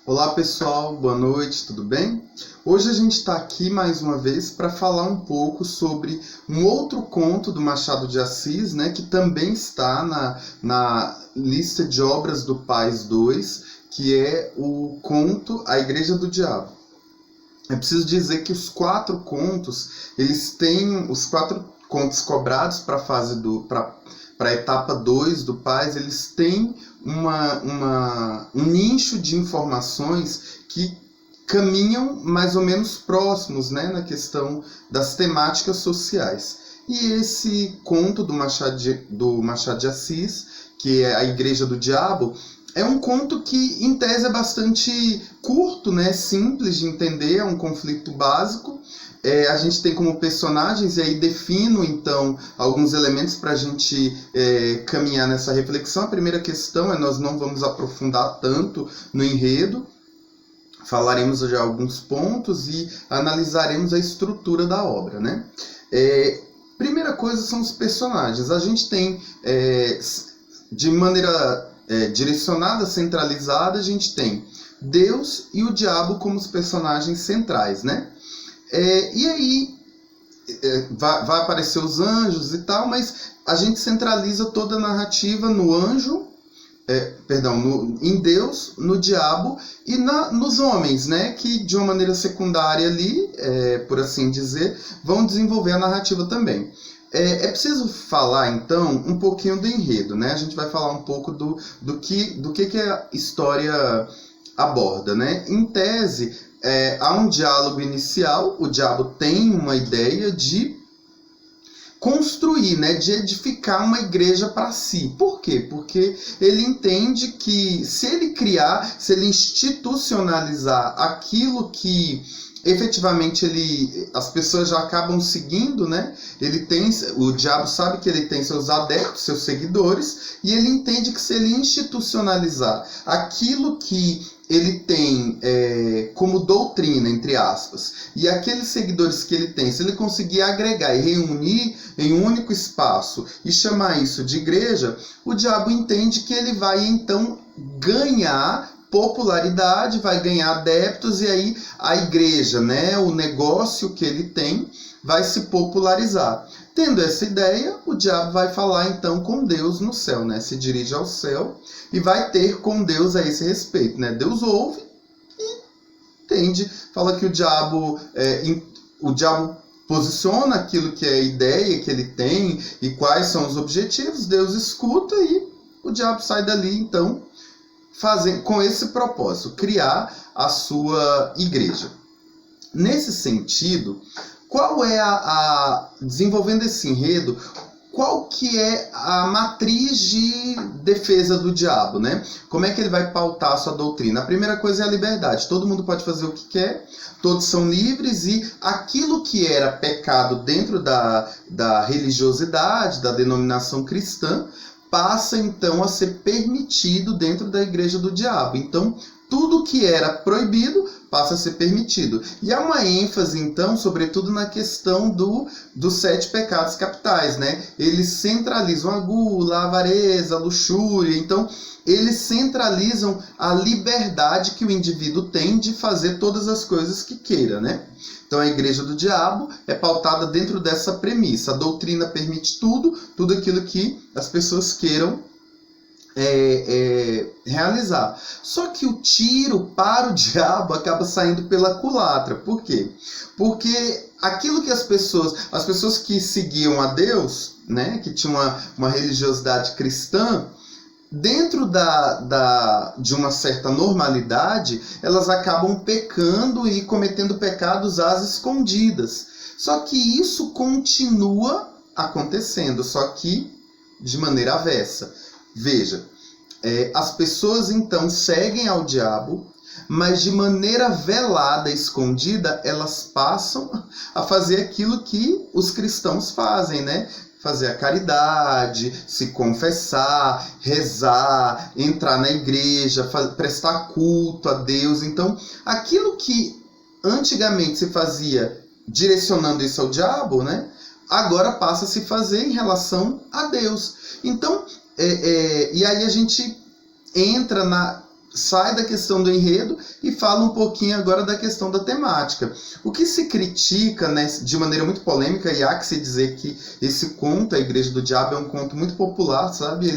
Olá pessoal, boa noite, tudo bem? Hoje a gente está aqui mais uma vez para falar um pouco sobre um outro conto do Machado de Assis, né, que também está na lista de obras do Pais 2, que é o conto A Igreja do Diabo. É preciso dizer que os quatro contos cobrados para a etapa 2 do Pais, eles têm um nicho de informações que caminham mais ou menos próximos, né, na questão das temáticas sociais. E esse conto do Machado de Assis, que é A Igreja do Diabo, é um conto que, em tese, é bastante curto, né? Simples de entender, é um conflito básico. A gente tem como personagens, e aí defino, então, alguns elementos para a gente caminhar nessa reflexão. A primeira questão é: nós não vamos aprofundar tanto no enredo, falaremos de alguns pontos e analisaremos a estrutura da obra, né? Primeira coisa são os personagens. A gente tem, de maneira direcionada, centralizada, a gente tem Deus e o diabo como os personagens centrais, né? E aí vai aparecer os anjos e tal, mas a gente centraliza toda a narrativa no anjo, em Deus, no diabo e nos homens, né? Que de uma maneira secundária ali, por assim dizer, vão desenvolver a narrativa também. É preciso falar, então, um pouquinho do enredo, né? A gente vai falar um pouco do que a história aborda, né? Em tese, há um diálogo inicial, o diabo tem uma ideia de construir, né? De edificar uma igreja para si. Por quê? Porque ele entende que se ele institucionalizar aquilo que efetivamente as pessoas já acabam seguindo, né? O diabo sabe que ele tem seus adeptos, seus seguidores, e ele entende que se ele institucionalizar aquilo que ele tem como doutrina, entre aspas, e aqueles seguidores que ele tem, se ele conseguir agregar e reunir em um único espaço e chamar isso de igreja, o diabo entende que ele vai então ganhar popularidade, vai ganhar adeptos, e aí a igreja, né, o negócio que ele tem, vai se popularizar. Tendo essa ideia, o diabo vai falar então com Deus no céu, né? Se dirige ao céu e vai ter com Deus a esse respeito, né? Deus ouve e entende, fala que o diabo posiciona aquilo que é a ideia que ele tem e quais são os objetivos, Deus escuta e o diabo sai dali então com esse propósito, criar a sua igreja. Nesse sentido, qual é desenvolvendo esse enredo, qual que é a matriz de defesa do diabo, né? Como é que ele vai pautar a sua doutrina? A primeira coisa é a liberdade. Todo mundo pode fazer o que quer, todos são livres, e aquilo que era pecado dentro da religiosidade, da denominação cristã, passa então a ser permitido dentro da igreja do diabo. Então, tudo que era proibido passa a ser permitido. E há uma ênfase, então, sobretudo na questão dos 7 pecados capitais, né? Eles centralizam a gula, a avareza, a luxúria. Então, eles centralizam a liberdade que o indivíduo tem de fazer todas as coisas que queira, né? Então, a igreja do diabo é pautada dentro dessa premissa. A doutrina permite tudo aquilo que as pessoas queiram realizar. Só que o tiro para o diabo acaba saindo pela culatra. Por quê? Porque aquilo que as pessoas que seguiam a Deus, né, que tinham uma religiosidade cristã, dentro de uma certa normalidade, elas acabam pecando e cometendo pecados às escondidas. Só que isso continua acontecendo, só que de maneira avessa. Veja, as pessoas então seguem ao diabo, mas de maneira velada, escondida, elas passam a fazer aquilo que os cristãos fazem, né? Fazer a caridade, se confessar, rezar, entrar na igreja, prestar culto a Deus. Então, aquilo que antigamente se fazia direcionando isso ao diabo, né? Agora passa a se fazer em relação a Deus. Então, e aí a gente entra sai da questão do enredo e fala um pouquinho agora da questão da temática. O que se critica, né, de maneira muito polêmica, e há que se dizer que esse conto, A Igreja do Diabo, é um conto muito popular, sabe?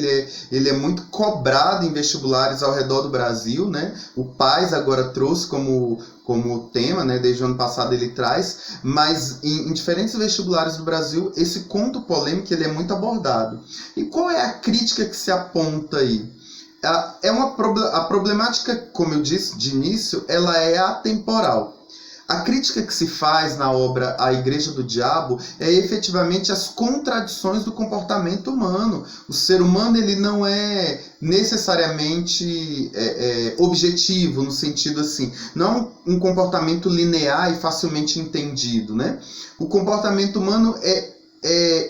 Ele é muito cobrado em vestibulares ao redor do Brasil, né? O Paz agora trouxe como tema, né? Desde o ano passado ele traz, mas em diferentes vestibulares do Brasil, esse conto polêmico ele é muito abordado. E qual é a crítica que se aponta aí? A problemática, como eu disse de início, ela é atemporal. A crítica que se faz na obra A Igreja do Diabo é efetivamente as contradições do comportamento humano. O ser humano ele não é necessariamente objetivo, no sentido assim, não é um comportamento linear e facilmente entendido, né? O comportamento humano é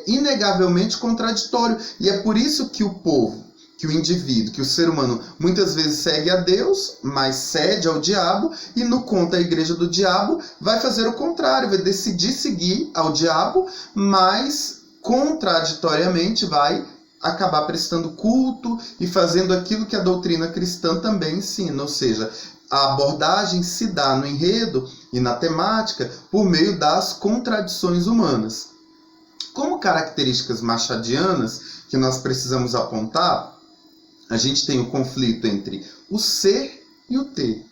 inegavelmente contraditório, e é por isso que o povo, que o indivíduo, que o ser humano muitas vezes segue a Deus, mas cede ao diabo, e no conto A Igreja do Diabo vai fazer o contrário, vai decidir seguir ao diabo, mas contraditoriamente vai acabar prestando culto e fazendo aquilo que a doutrina cristã também ensina, ou seja, a abordagem se dá no enredo e na temática por meio das contradições humanas. Como características machadianas que nós precisamos apontar, a gente tem o conflito entre o ser e o ter,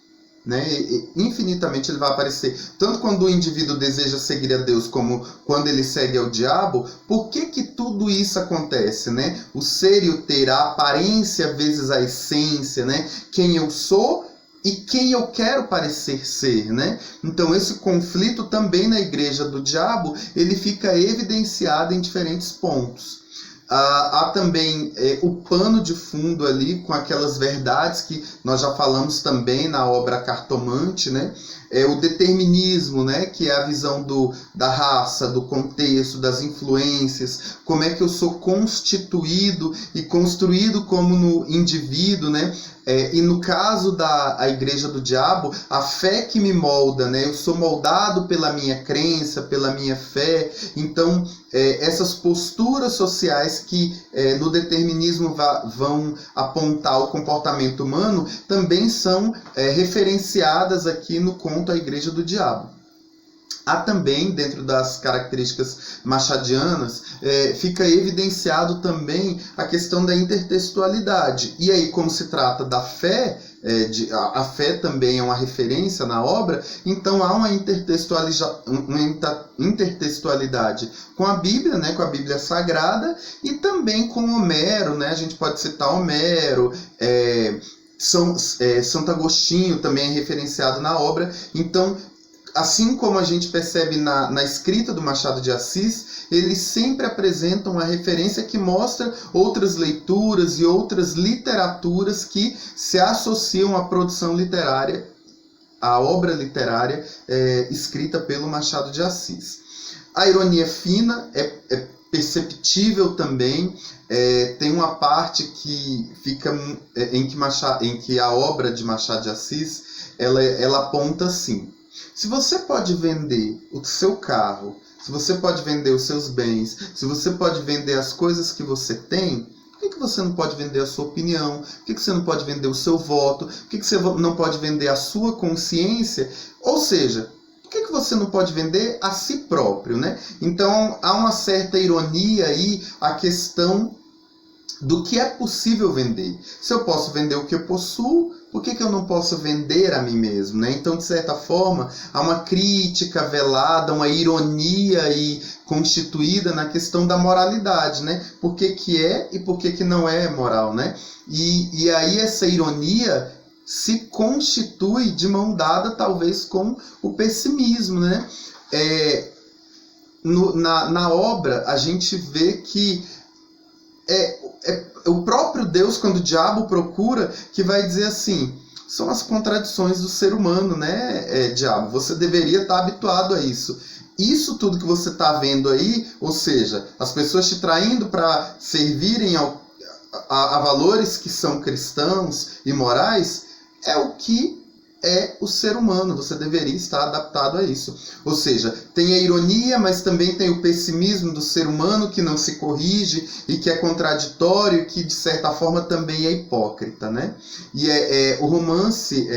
né? E infinitamente ele vai aparecer, tanto quando o indivíduo deseja seguir a Deus, como quando ele segue ao diabo. Por que tudo isso acontece, né? O ser e o ter, a aparência vezes a essência, né? Quem eu sou e quem eu quero parecer ser, né? Então esse conflito também na Igreja do Diabo, ele fica evidenciado em diferentes pontos. Há também o pano de fundo ali com aquelas verdades que nós já falamos também na obra Cartomante, né? O determinismo, né? Que é a visão da raça, do contexto, das influências, como é que eu sou constituído e construído como no indivíduo, né? E no caso da Igreja do Diabo, a fé que me molda, né? Eu sou moldado pela minha crença, pela minha fé. Então, essas posturas sociais que no determinismo vão apontar o comportamento humano também são referenciadas aqui no conto A Igreja do Diabo. Há também, dentro das características machadianas, fica evidenciado também a questão da intertextualidade. E aí, como se trata da fé, a fé também é uma referência na obra, então há uma intertextualidade com a Bíblia, né, com a Bíblia Sagrada, e também com Homero, né? A gente pode citar Homero, Santo Agostinho também é referenciado na obra. Então, assim como a gente percebe na escrita do Machado de Assis, eles sempre apresentam uma referência que mostra outras leituras e outras literaturas que se associam à produção literária, à obra literária escrita pelo Machado de Assis. A ironia fina é perceptível também. Tem uma parte que fica em que a obra de Machado de Assis ela aponta assim: se você pode vender o seu carro, se você pode vender os seus bens, se você pode vender as coisas que você tem, por que você não pode vender a sua opinião? Por que você não pode vender o seu voto? Por que você não pode vender a sua consciência? Ou seja, por que você não pode vender a si próprio, né? Então, há uma certa ironia aí, a questão do que é possível vender. Se eu posso vender o que eu possuo, por que eu não posso vender a mim mesmo, né? Então, de certa forma, há uma crítica velada, uma ironia aí constituída na questão da moralidade, né? Por que é e por que não é moral, né? E aí essa ironia se constitui de mão dada, talvez, com o pessimismo, né? Na obra, a gente vê que o próprio Deus, quando o diabo procura, que vai dizer assim: são as contradições do ser humano, né, diabo? Você deveria estar habituado a isso. Isso tudo que você está vendo aí, ou seja, as pessoas te traindo para servirem a valores que são cristãos e morais, é o que é o ser humano, você deveria estar adaptado a isso. Ou seja, tem a ironia, mas também tem o pessimismo do ser humano que não se corrige e que é contraditório e que, de certa forma, também é hipócrita, né? E o romance,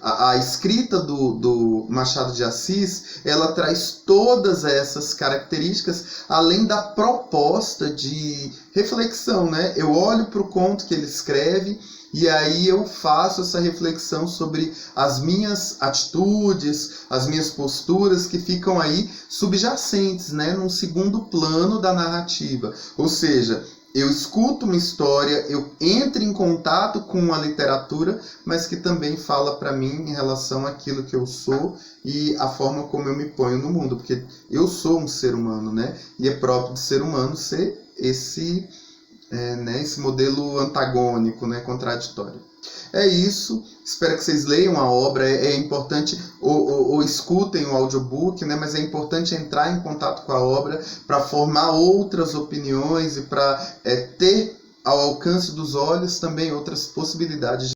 a escrita do Machado de Assis, ela traz todas essas características, além da proposta de reflexão, né? Eu olho para o conto que ele escreve e aí eu faço essa reflexão sobre as minhas atitudes, as minhas posturas que ficam aí subjacentes, né, num segundo plano da narrativa. Ou seja, eu escuto uma história, eu entro em contato com a literatura, mas que também fala para mim em relação àquilo que eu sou e a forma como eu me ponho no mundo, porque eu sou um ser humano, né? E é próprio do ser humano ser esse modelo antagônico, né, contraditório. É isso, espero que vocês leiam a obra, é importante, ou escutem o audiobook, né, mas é importante entrar em contato com a obra para formar outras opiniões e para ter ao alcance dos olhos também outras possibilidades